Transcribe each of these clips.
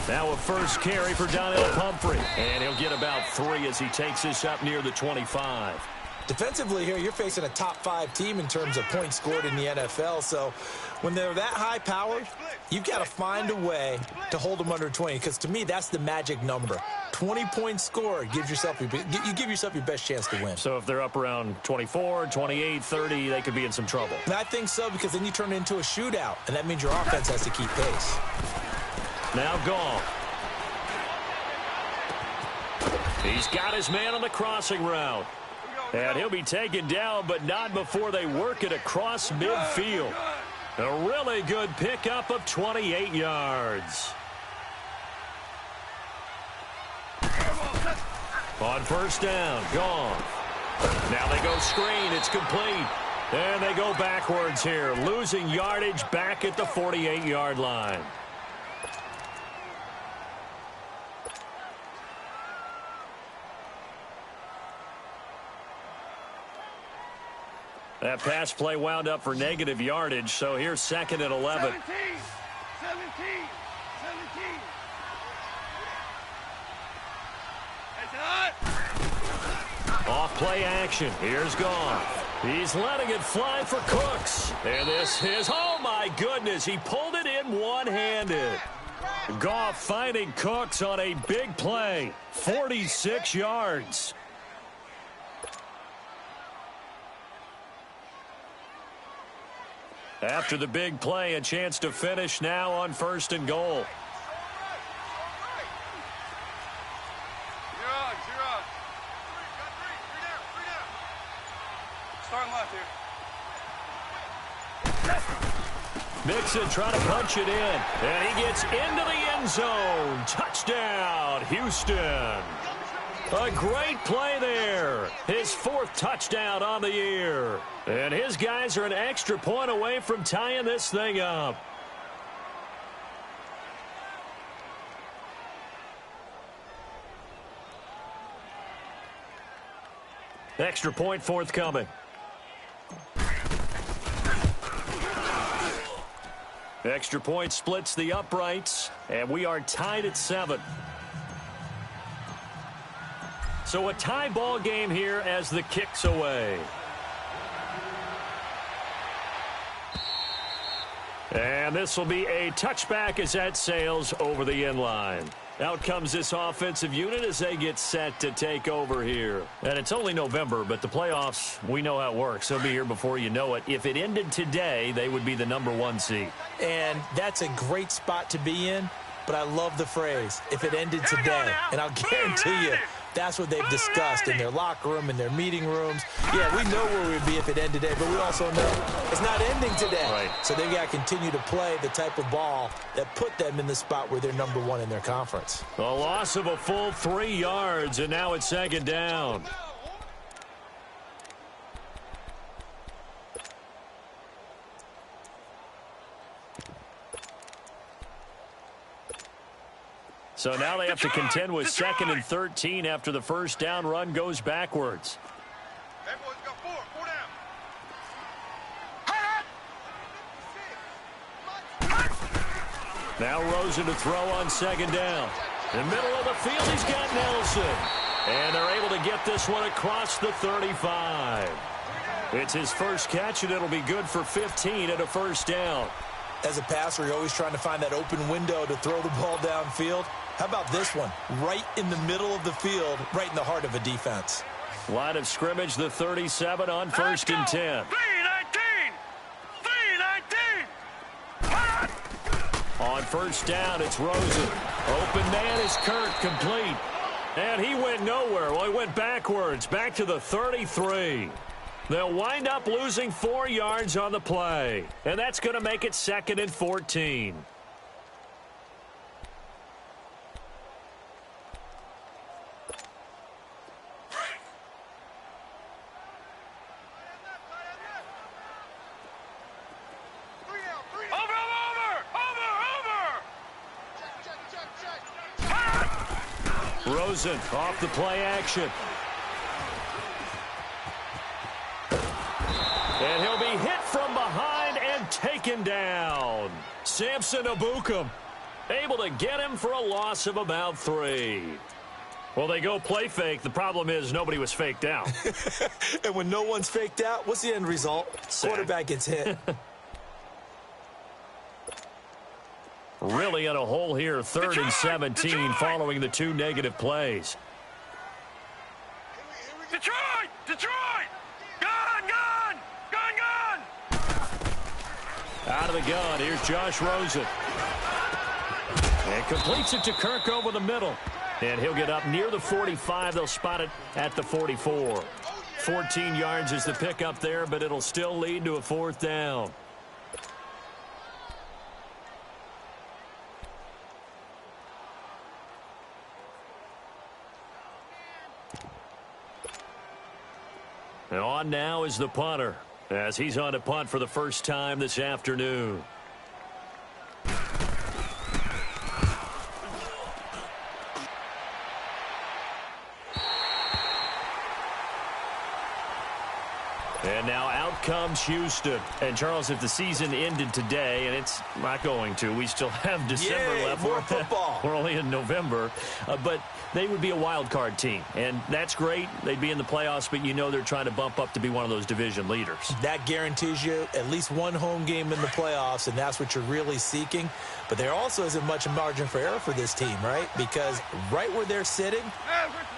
Now a first carry for Donnell Pumphrey. And he'll get about 3 as he takes this up near the 25. Defensively here, you're facing a top-5 team in terms of points scored in the NFL. So when they're that high-powered, you've got to find a way to hold them under 20. Because to me, that's the magic number. 20 points scored gives yourself you give yourself your best chance to win. So if they're up around 24, 28, 30, they could be in some trouble. And I think so, because then you turn it into a shootout, and that means your offense has to keep pace. Now Goff. He's got his man on the crossing route. And he'll be taken down, but not before they work it across midfield. A really good pickup of 28 yards. On first down, Goff. Now they go screen. It's complete. And they go backwards here, losing yardage back at the 48-yard line. That pass play wound up for negative yardage, so here's 2nd and 11. 17. Off play action. Here's Goff. He's letting it fly for Cooks. And this is, oh my goodness, he pulled it in one-handed. Goff finding Cooks on a big play. 46 yards. After the big play, a chance to finish now on 1st and goal. Mixon trying to punch it in, and he gets into the end zone. Touchdown, Houston. A great play there. His 4th touchdown on the year. And his guys are an extra point away from tying this thing up. Extra point forthcoming. Extra point splits the uprights, and we are tied at 7. So a tie ball game here as the kick's away. And this will be a touchback as that sails over the end line. Out comes this offensive unit as they get set to take over here. And it's only November, but the playoffs, we know how it works. They'll be here before you know it. If it ended today, they would be the #1 seed. And that's a great spot to be in, but I love the phrase, if it ended today. And I'll guarantee you, that's what they've discussed in their locker room, in their meeting rooms. Yeah, we know where we'd be if it ended today, but we also know it's not ending today. Right. So they've got to continue to play the type of ball that put them in the spot where they're #1 in their conference. A loss of a full 3 yards, and now it's 2nd down. So now they have to contend with 2nd and 13 after the first down run goes backwards. Now Rosen to throw on 2nd down. In the middle of the field, he's got Nelson. And they're able to get this one across the 35. It's his first catch, and it'll be good for 15 at a first down. As a passer, you're always trying to find that open window to throw the ball downfield. How about this one? Right in the middle of the field, right in the heart of a defense. Line of scrimmage, the 37 on 1st and 10. 3-19. On first down, it's Rosen. Open man is Kirk, complete. And he went nowhere. Well, he went backwards, back to the 33. They'll wind up losing 4 yards on the play. And that's going to make it 2nd and 14. Rosen off the play action. And he'll be hit from behind and taken down. Samson Ebukam. Able to get him for a loss of about 3. Well, they go play fake. The problem is nobody was faked out. And when no one's faked out, what's the end result? Sack. Quarterback gets hit. Really in a hole here, 3rd and 17 following the 2 negative plays. Detroit! Detroit! Gun! Gun! Gun! Gun! Out of the gun, here's Josh Rosen. And completes it to Kirk over the middle. And he'll get up near the 45. They'll spot it at the 44. 14 yards is the pickup there, but it'll still lead to a 4th down. And on now is the punter, as he's on to punt for the first time this afternoon. And now out comes Houston. And, Charles, if the season ended today, and it's not going to, we still have December left. More football. We're only in November. But they would be a wild card team. And that's great. They'd be in the playoffs, but you know they're trying to bump up to be one of those division leaders. That guarantees you at least one home game in the playoffs, and that's what you're really seeking. But there also isn't much margin for error for this team, right? Because right where they're sitting,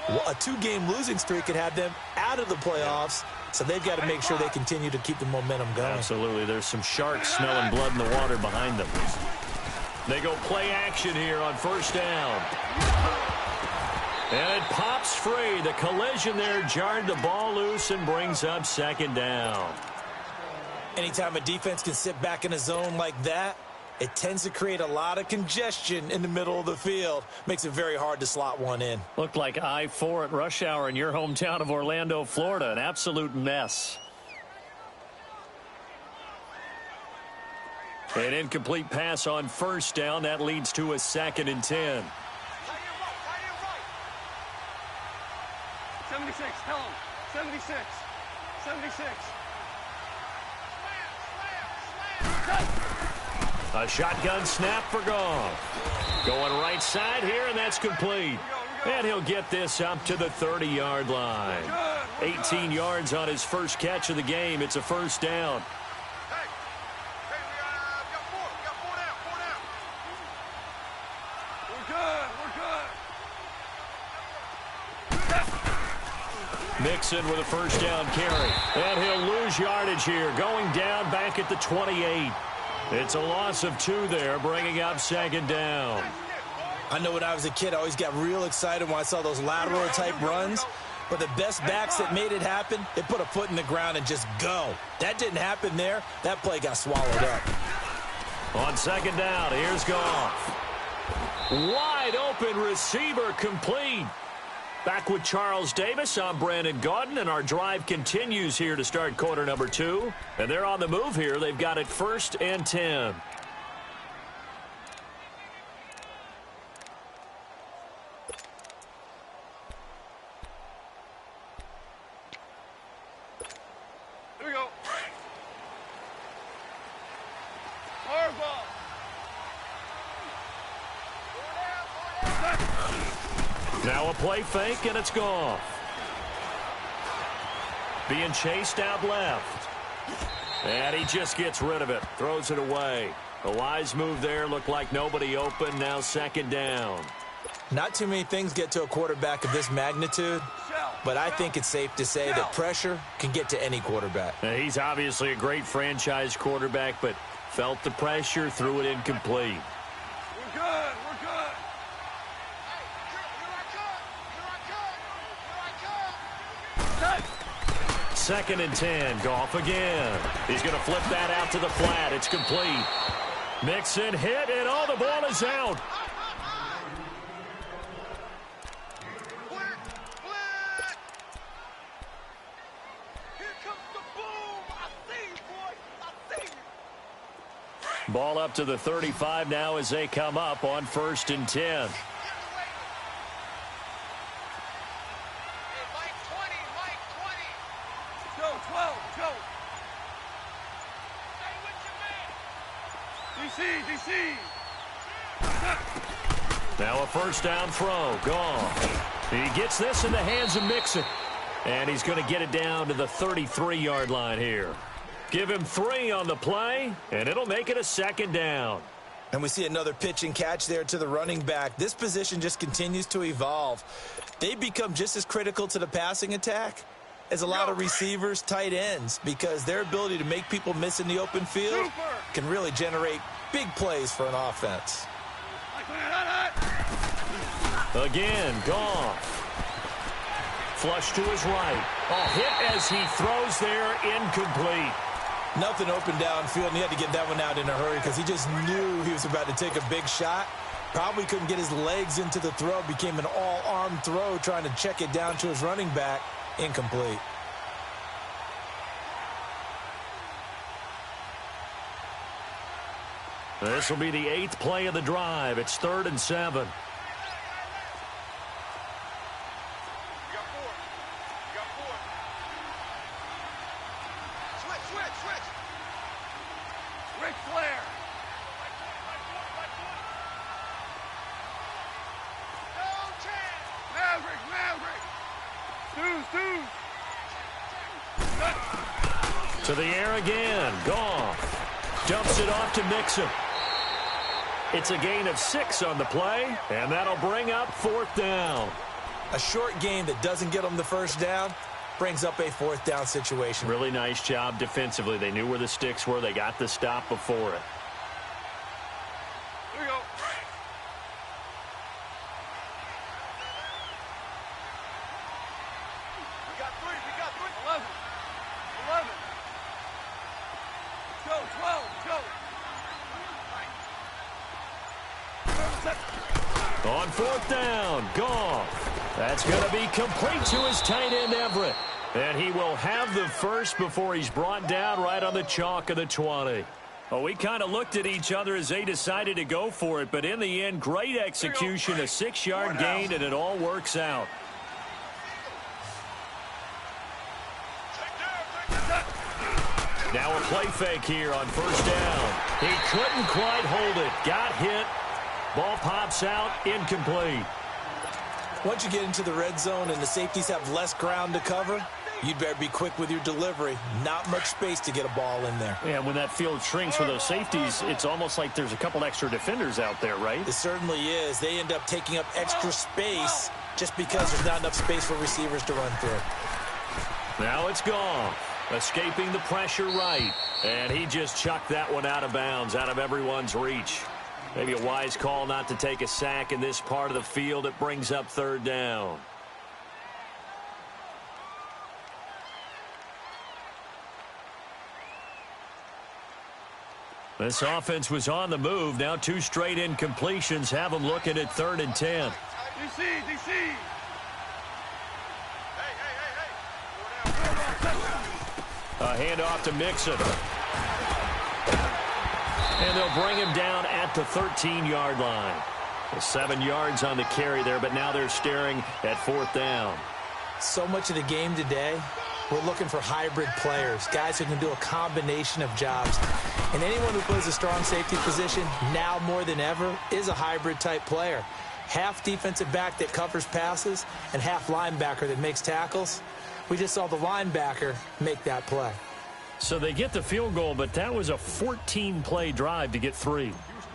a 2-game losing streak could have them out of the playoffs. So they've got to make sure they continue to keep the momentum going. Absolutely. There's some sharks smelling blood in the water behind them. They go play action here on 1st down. And it pops free. The collision there jarred the ball loose and brings up 2nd down. Anytime a defense can sit back in a zone like that, it tends to create a lot of congestion in the middle of the field. Makes it very hard to slot one in. Looked like I-4 at rush hour in your hometown of Orlando, Florida. An absolute mess. An incomplete pass on 1st down. That leads to a 2nd and 10. 76, tell him. 76. 76. A shotgun snap for Goff. Going right side here, and that's complete. And he'll get this up to the 30-yard line. 18 yards on his first catch of the game. It's a 1st down. Mixon with a 1st down carry. And he'll lose yardage here, going down back at the 28. It's a loss of 2 there, bringing up 2nd down. I know when I was a kid, I always got real excited when I saw those lateral-type runs. But the best backs that made it happen, they put a foot in the ground and just go. That didn't happen there. That play got swallowed up. On 2nd down, here's Goff. Wide open receiver complete. Back with Charles Davis, I'm Brandon Gaudin, and our drive continues here to start quarter number 2. And they're on the move here. They've got it 1st and 10. Here we go. Hard ball. Now a play fake, and it's Goff. Being chased out left. And he just gets rid of it. Throws it away. A wise move there. Looked like nobody open. Now 2nd down. Not too many things get to a quarterback of this magnitude, but I think it's safe to say that pressure can get to any quarterback. Now, he's obviously a great franchise quarterback, but felt the pressure, threw it incomplete. We're good. We're good. 2nd and 10. Goff again. He's going to flip that out to the flat. It's complete. Mixon hit, and oh, the ball is out. Ball up to the 35 now as they come up on 1st and 10. Now a first down throw. Gone. He gets this in the hands of Mixon. And he's going to get it down to the 33-yard line here. Give him 3 on the play, and it'll make it a second down. And we see another pitch and catch there to the running back. This position just continues to evolve. They become just as critical to the passing attack as a lot of receivers, tight ends, because their ability to make people miss in the open field can really generate big plays for an offense. Again, Goff. Flush to his right. Oh, hit as he throws there, incomplete. Nothing open downfield, and he had to get that one out in a hurry because he just knew he was about to take a big shot. Probably couldn't get his legs into the throw. Became an all-arm throw trying to check it down to his running back. Incomplete. This will be the 8th play of the drive. It's 3rd and 7. To the air again. Goff dumps it off to Mixon. It's a gain of 6 on the play, and that'll bring up 4th down. A short game that doesn't get them the first down brings up a 4th down situation. Really nice job defensively. They knew where the sticks were. They got the stop before it. Here we go. We got 3. 11. 11. Let's go. 12. Let's go. On 4th down, Goff. That's going to be complete to his tight end, Everett. And he will have the first before he's brought down right on the chalk of the 20. Well, we kind of looked at each other as they decided to go for it, but in the end, great execution, a 6-yard gain, and it all works out. Now a play fake here on 1st down. He couldn't quite hold it. Got hit. Ball pops out, incomplete. Once you get into the red zone and the safeties have less ground to cover, you'd better be quick with your delivery. Not much space to get a ball in there. Yeah, when that field shrinks for those safeties, it's almost like there's a couple extra defenders out there, right? It certainly is. They end up taking up extra space just because there's not enough space for receivers to run through. Now it's gone. Escaping the pressure right. And he just chucked that one out of bounds, out of everyone's reach. Maybe a wise call not to take a sack in this part of the field. It brings up 3rd down. This offense was on the move. Now 2 straight incompletions have them looking at 3rd and 10. DC. A handoff to Mixon. And they'll bring him down at the 13-yard line. 7 yards on the carry there, but now they're staring at 4th down. So much of the game today, we're looking for hybrid players, guys who can do a combination of jobs. And anyone who plays a strong safety position, now more than ever, is a hybrid-type player. Half defensive back that covers passes and half linebacker that makes tackles. We just saw the linebacker make that play. So they get the field goal, but that was a 14-play drive to get 3. You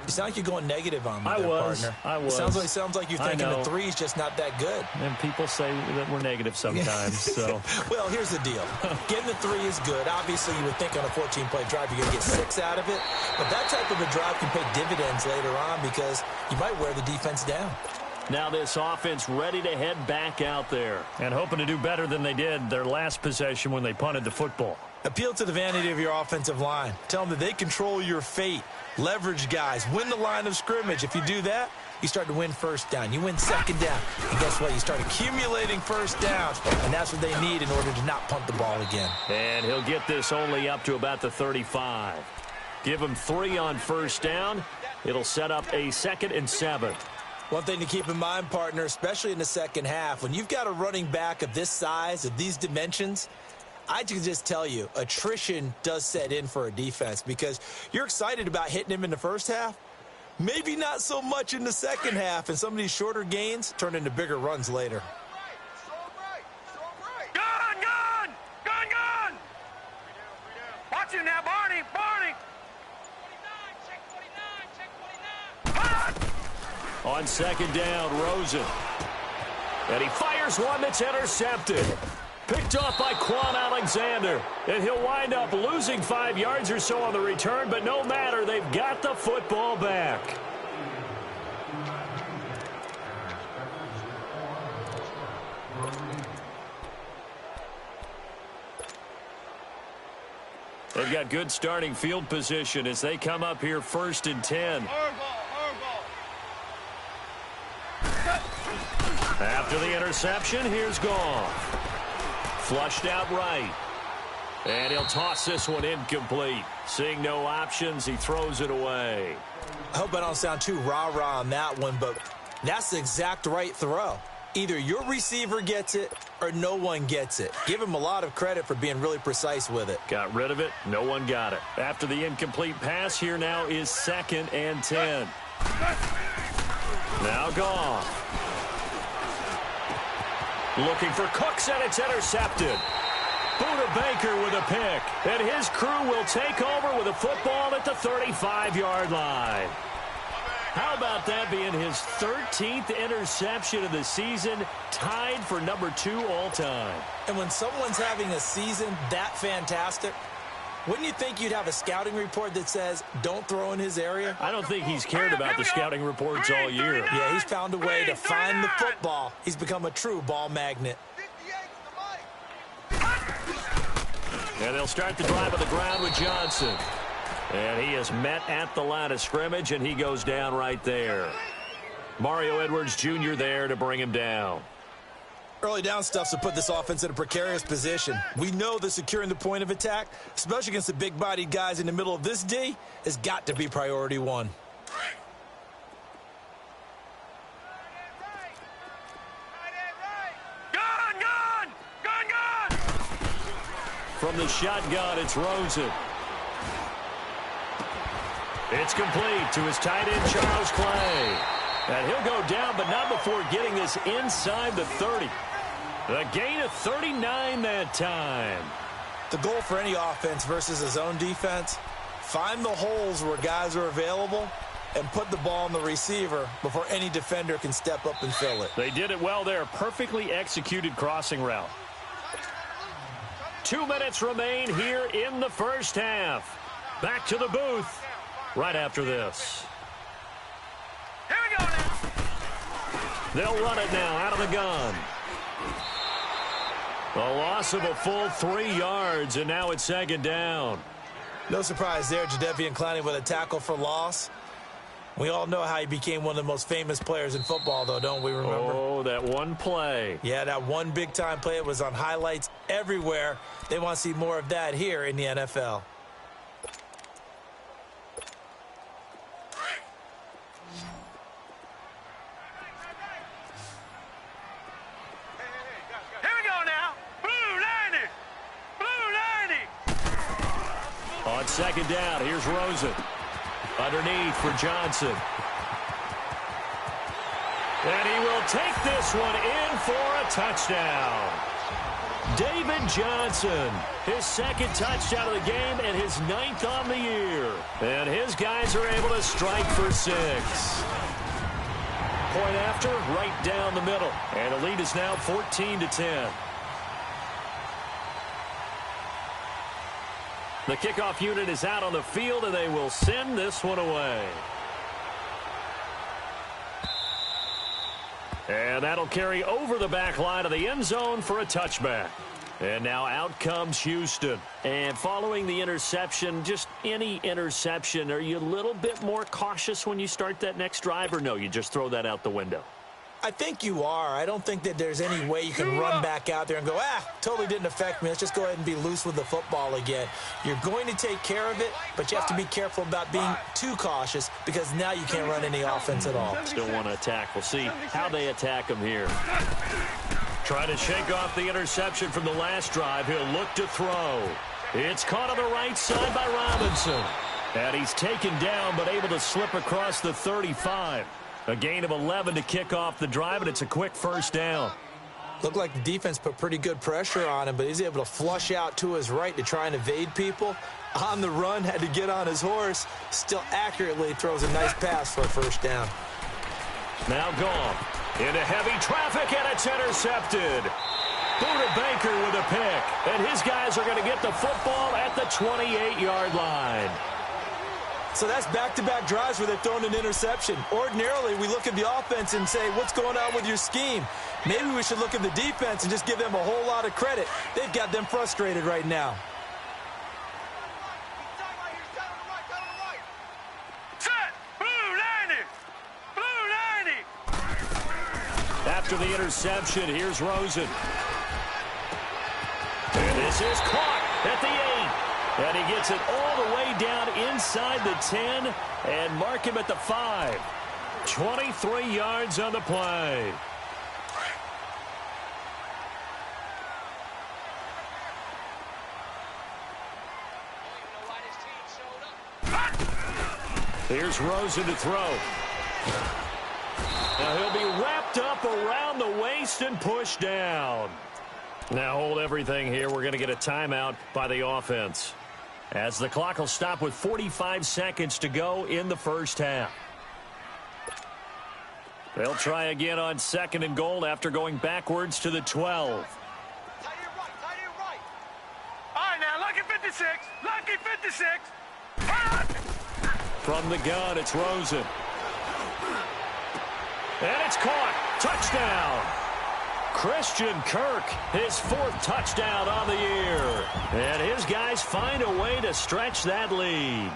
sound like you're going negative on me, partner. I was. Sounds like you're thinking the 3's just not that good. And people say that we're negative sometimes. So. Well, here's the deal. Getting the 3 is good. Obviously, you would think on a 14-play drive you're going to get 6 out of it. But that type of a drive can pay dividends later on because you might wear the defense down. Now this offense ready to head back out there and hoping to do better than they did their last possession when they punted the football. Appeal to the vanity of your offensive line. Tell them that they control your fate. Leverage guys. Win the line of scrimmage. If you do that, you start to win 1st down. You win 2nd down. And guess what? You start accumulating 1st downs. And that's what they need in order to not punt the ball again. And he'll get this only up to about the 35. Give him 3 on 1st down. It'll set up a 2nd and 7. One thing to keep in mind, partner, especially in the second half, when you've got a running back of this size, of these dimensions, I can just tell you, attrition does set in for a defense because you're excited about hitting him in the first half, Maybe not so much in the second half, and some of these shorter gains turn into bigger runs later. Gun! Watch him now, Barney! On second down, Rosen. And he fires one that's intercepted. Picked off by Quan Alexander. And he'll wind up losing 5 yards or so on the return, but no matter, they've got the football back. They've got good starting field position as they come up here 1st and 10. After the interception, here's Goff. Flushed out right. And he'll toss this one incomplete. Seeing no options, he throws it away. I hope I don't sound too rah-rah on that one, but that's the exact right throw. Either your receiver gets it or no one gets it. Give him a lot of credit for being really precise with it. Got rid of it. No one got it. After the incomplete pass, here now is 2nd and 10. Now Goff. Looking for Cooks, and it's intercepted. Buda Baker with a pick. And his crew will take over with a football at the 35-yard line. How about that being his 13th interception of the season, tied for number 2 all-time? And when someone's having a season that fantastic, wouldn't you think you'd have a scouting report that says, don't throw in his area? I don't think he's cared about the scouting reports all year. Yeah, he's found a way to find the football. He's become a true ball magnet. And they'll start the drive on the ground with Johnson. And he is met at the line of scrimmage, and he goes down right there. Mario Edwards Jr. there to bring him down. Early down stuff's to put this offense in a precarious position. We know that securing the point of attack, especially against the big-bodied guys in the middle of this D, has got to be priority 1. Gun! From the shotgun, it's Rosen. It's complete to his tight end, Charles Clay. And he'll go down, but not before getting this inside the 30. A gain of 39 that time. The goal for any offense versus a zone defense, find the holes where guys are available and put the ball on the receiver before any defender can step up and fill it. They did it well there. Perfectly executed crossing route. 2 minutes remain here in the first half. Back to the booth right after this. Here we go now. They'll run it now out of the gun. A loss of a full 3 yards, and now it's 2nd down. No surprise there, Jadeveon Clowney with a tackle for loss. We all know how he became one of the most famous players in football, though, don't we remember? Oh, that one play. Yeah, that one big-time play. It was on highlights everywhere. They want to see more of that here in the NFL. On 2nd down, here's Rosen. Underneath for Johnson. And he will take this one in for a touchdown. David Johnson, his 2nd touchdown of the game and his 9th on the year. And his guys are able to strike for 6. Point after, right down the middle. And the lead is now 14-10. The kickoff unit is out on the field, and they will send this one away. And that'll carry over the back line of the end zone for a touchback. And now out comes Houston. And following the interception, just any interception, are you a little bit more cautious when you start that next drive, or no, you just throw that out the window? I think you are. I don't think that there's any way you can run back out there and go, totally didn't affect me. Let's just go ahead and be loose with the football again. You're going to take care of it, but you have to be careful about being too cautious because now you can't run any offense at all. Still want to attack. We'll see how they attack him here. Trying to shake off the interception from the last drive. He'll look to throw. It's caught on the right side by Robinson. And he's taken down, but able to slip across the 35. A gain of 11 to kick off the drive, and it's a quick first down. Looked like the defense put pretty good pressure on him, but he's able to flush out to his right to try and evade people. On the run, had to get on his horse. Still accurately throws a nice pass for a first down. Now gone. Into heavy traffic, and it's intercepted. Buda Baker with a pick, and his guys are going to get the football at the 28-yard line. So that's back-to-back drives where they've thrown an interception. Ordinarily, we look at the offense and say, what's going on with your scheme? Maybe we should look at the defense and just give them a whole lot of credit. They've got them frustrated right now. Set! Blue 90! Blue 90! After the interception, here's Rosen. And this is caught at the 8. And he gets it all the way down inside the 10 and mark him at the 5. 23 yards on the play. Here's Rosen to throw. Now he'll be wrapped up around the waist and pushed down. Now hold everything here. We're going to get a timeout by the offense, as the clock will stop with 45 seconds to go in the first half. They'll try again on 2nd and goal after going backwards to the 12. Tight end right. All right, now, lucky 56. Lucky 56. From the gun, it's Rosen. And it's caught. Touchdown. Christian Kirk, his 4th touchdown on the year. And his guys find a way to stretch that lead.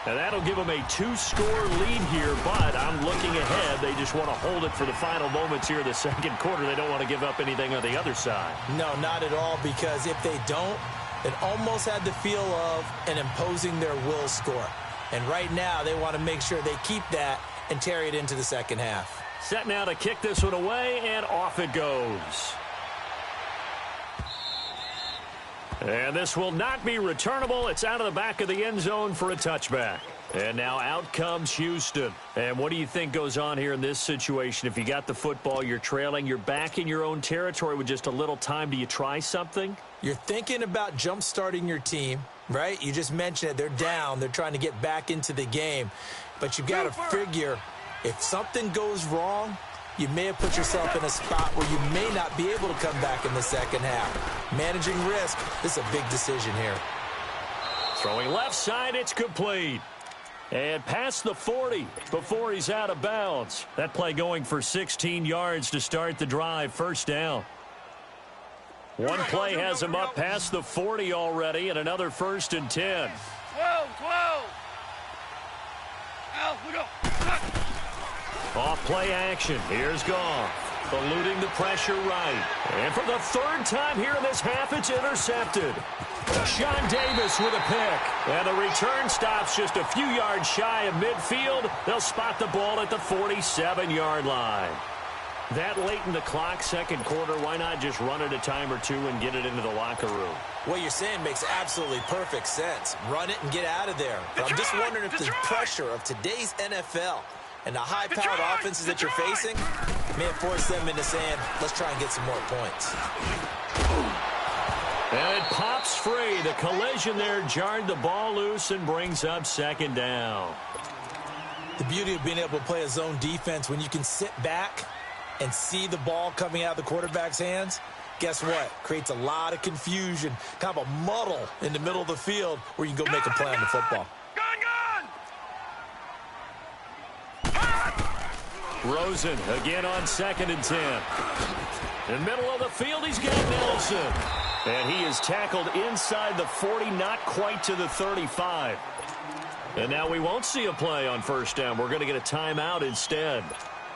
And that'll give them a 2-score lead here, but I'm looking ahead. They just want to hold it for the final moments here in the second quarter. They don't want to give up anything on the other side. No, not at all, because if they don't, it almost had the feel of an imposing their will score. And right now, they want to make sure they keep that and carry it into the second half. Set now to kick this one away, and off it goes. And this will not be returnable. It's out of the back of the end zone for a touchback. And now out comes Houston. And what do you think goes on here in this situation? If you got the football, you're trailing, you're back in your own territory with just a little time. Do you try something? You're thinking about jump-starting your team, right? You just mentioned it. They're down. They're trying to get back into the game. But you've got to figure, if something goes wrong, you may have put yourself in a spot where you may not be able to come back in the second half. Managing risk, this is a big decision here. Throwing left side, it's complete. And past the 40 before he's out of bounds. That play going for 16 yards to start the drive. First down. One play has him up past the 40 already, and another 1st and 10. 12. Al, we go. Off play action. Here's Goff. Eluding the pressure right. And for the 3rd time here in this half, it's intercepted. Sean Davis with a pick. And the return stops just a few yards shy of midfield. They'll spot the ball at the 47-yard line. That late in the clock, second quarter, why not just run it a time or two and get it into the locker room? What you're saying makes absolutely perfect sense. Run it and get out of there. But I'm just wondering if the pressure of today's NFL and the high-powered offenses that you're facing may have forced them into saying, let's try and get some more points. And it pops free. The collision there jarred the ball loose and brings up 2nd down. The beauty of being able to play a zone defense when you can sit back and see the ball coming out of the quarterback's hands, guess what? Creates a lot of confusion, kind of a muddle in the middle of the field where you can go make a play on the football. Rosen again on 2nd and 10. In the middle of the field, he's got Nelson. And he is tackled inside the 40, not quite to the 35. And now we won't see a play on 1st down. We're going to get a timeout instead,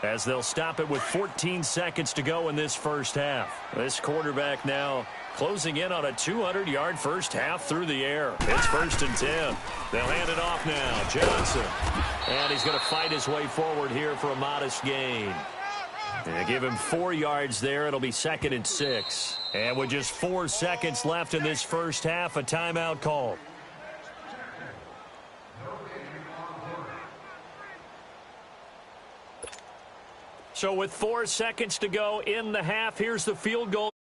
as they'll stop it with 14 seconds to go in this first half. This quarterback now closing in on a 200-yard first half through the air. It's 1st and 10. They'll hand it off now. Johnson. And he's going to fight his way forward here for a modest gain. And give him 4 yards there. It'll be 2nd and 6. And with just 4 seconds left in this first half, a timeout call. So with 4 seconds to go in the half, here's the field goal.